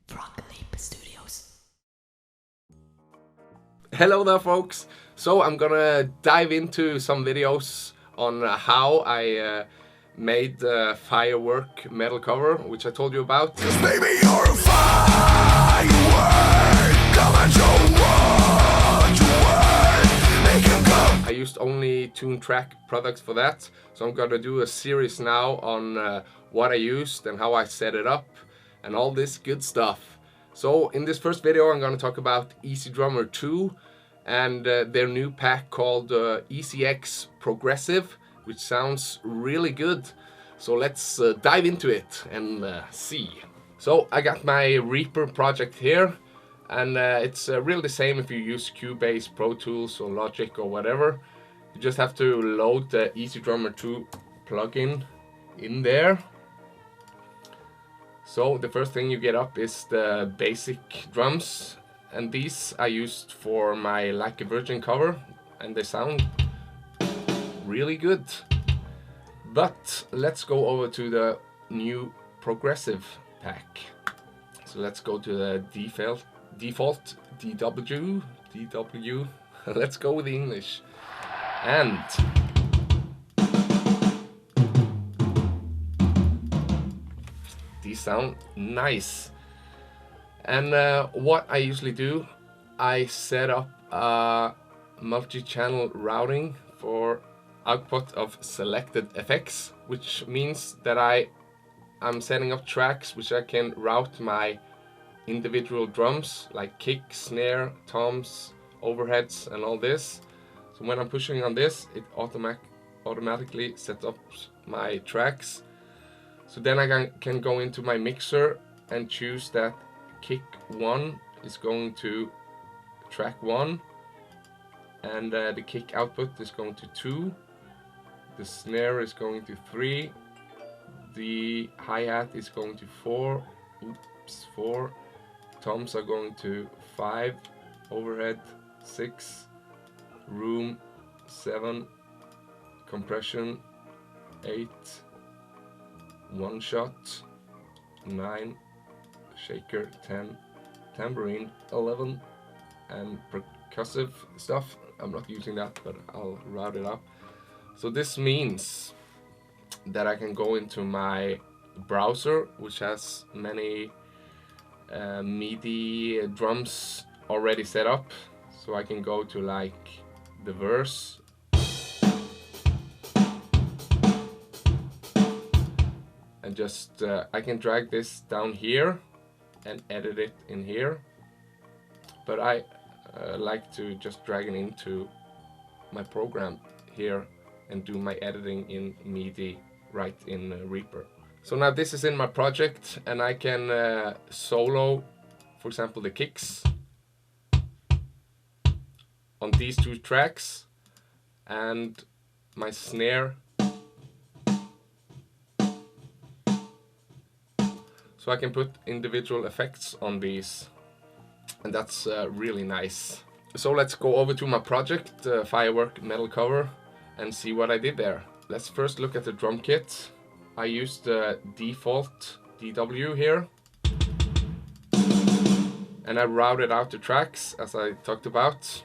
Frogleapstudios. Hello there folks, so I'm gonna dive into some videos on how I made the Firework Metal cover, which I told you about. Baby, you're a firework. Come and show what you want. Make him come. I used only Toontrack products for that, so I'm gonna do a series now on what I used and how I set it up and all this good stuff. So in this first video I'm gonna talk about EZdrummer 2 and their new pack called EZX Progressive, which sounds really good. So let's dive into it and see. So I got my Reaper project here, and it's really the same if you use Cubase, Pro Tools or Logic or whatever. You just have to load the EZdrummer 2 plugin in there. So the first thing you get up is the basic drums, and these I used for my Like a Virgin cover, and they sound really good. But let's go over to the new progressive pack. So let's go to the default DW. Let's go with the English. And these sound nice. And what I usually do, I set up a multi-channel routing for output of selected effects, which means that I'm setting up tracks which I can route my individual drums like kick, snare, toms, overheads and all this. So when I'm pushing on this, it automatically sets up my tracks. So then I can go into my mixer and choose that kick 1 is going to track 1, and the kick output is going to 2, the snare is going to 3, the hi-hat is going to 4, 4, toms are going to 5, overhead 6, room 7, compression 8, one shot 9, shaker 10, tambourine 11, and percussive stuff, I'm not using that, but I'll route it up. So this means that I can go into my browser, which has many MIDI drums already set up. So I can go to like the verse, and just I can drag this down here and edit it in here, but I like to just drag it into my program here and do my editing in MIDI right in Reaper. So now this is in my project, and I can solo, for example, the kicks on these two tracks, and my snare. So I can put individual effects on these, and that's really nice. So let's go over to my project, Firework Metal cover, and see what I did there. Let's first look at the drum kit. I used the default DW here, and I routed out the tracks as I talked about.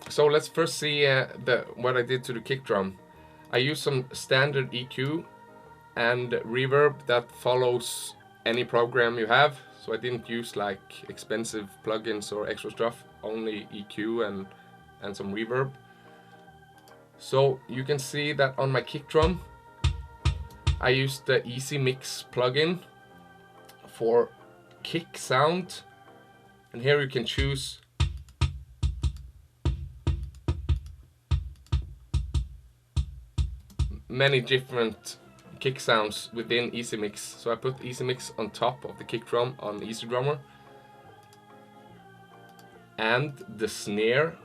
So let's first see what I did to the kick drum. I used some standard EQ and reverb that follows any program you have. So I didn't use like expensive plugins or extra stuff, only EQ and some reverb. So you can see that on my kick drum, I used the Easy Mix plugin for kick sound, and here you can choose many different kick sounds within Easy Mix. So I put Easy Mix on top of the kick drum on EZdrummer, and the snare.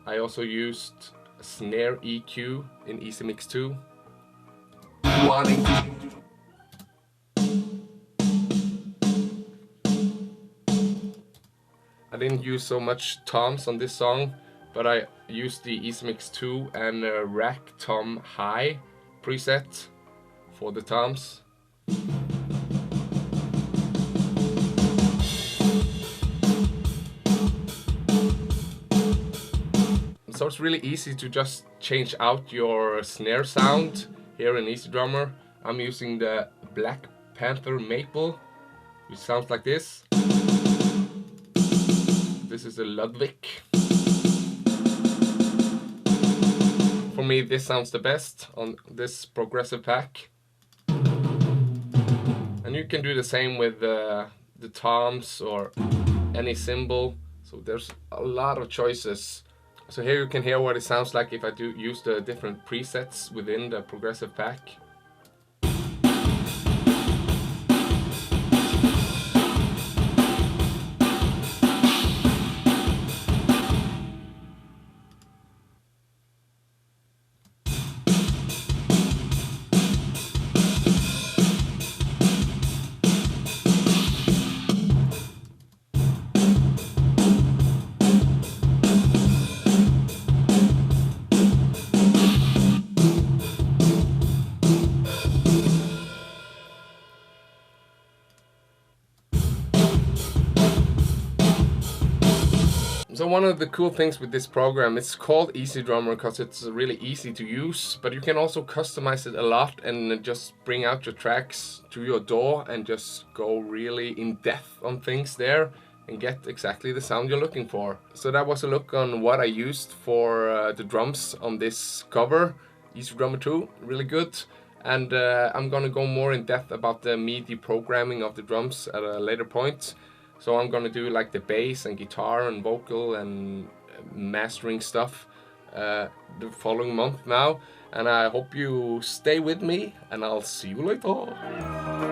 I also used snare EQ in Easy Mix 2. I didn't use so much toms on this song, but I used the Easy Mix 2 and Rack Tom High preset for the toms. So it's really easy to just change out your snare sound here in Easy Drummer. I'm using the Black Panther Maple, which sounds like this. This is a Ludwig. For me, this sounds the best on this progressive pack. And you can do the same with the toms or any cymbal. So there's a lot of choices. So here you can hear what it sounds like if I do use the different presets within the progressive pack. So one of the cool things with this program, it's called Easy Drummer because it's really easy to use, but you can also customize it a lot and just bring out your tracks to your DAW and just go really in depth on things there and get exactly the sound you're looking for. So that was a look on what I used for the drums on this cover, Easy Drummer 2, really good. And I'm gonna go more in depth about the MIDI programming of the drums at a later point. So I'm gonna do like the bass and guitar and vocal and mastering stuff the following month now. And I hope you stay with me and I'll see you later.